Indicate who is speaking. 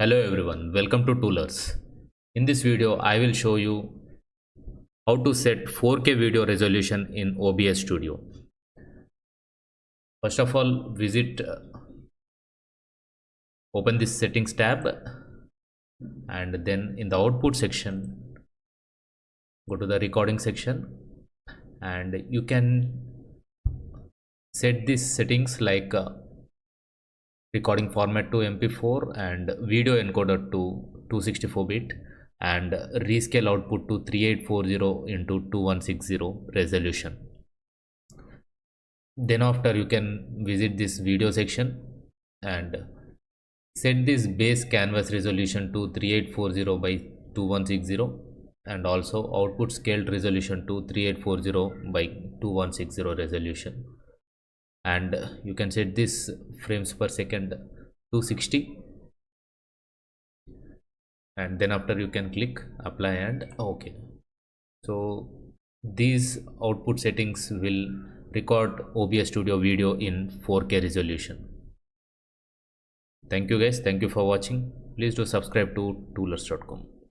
Speaker 1: Hello everyone, welcome to Toolers. In this video, I will show you how to set 4K video resolution in OBS Studio. First of all, open this settings tab, and then in the output section, go to the recording section, and you can set these settings like recording format to MP4 and video encoder to 264-bit and rescale output to 3840 into 2160 resolution. Then after, you can visit this video section and set this base canvas resolution to 3840 by 2160 and also output scaled resolution to 3840 by 2160 resolution. And you can set this frames per second to 60, and then after you can click apply and OK. So these output settings will record OBS Studio video in 4K resolution. Thank you guys, thank you for watching. Please do subscribe to toolers.com.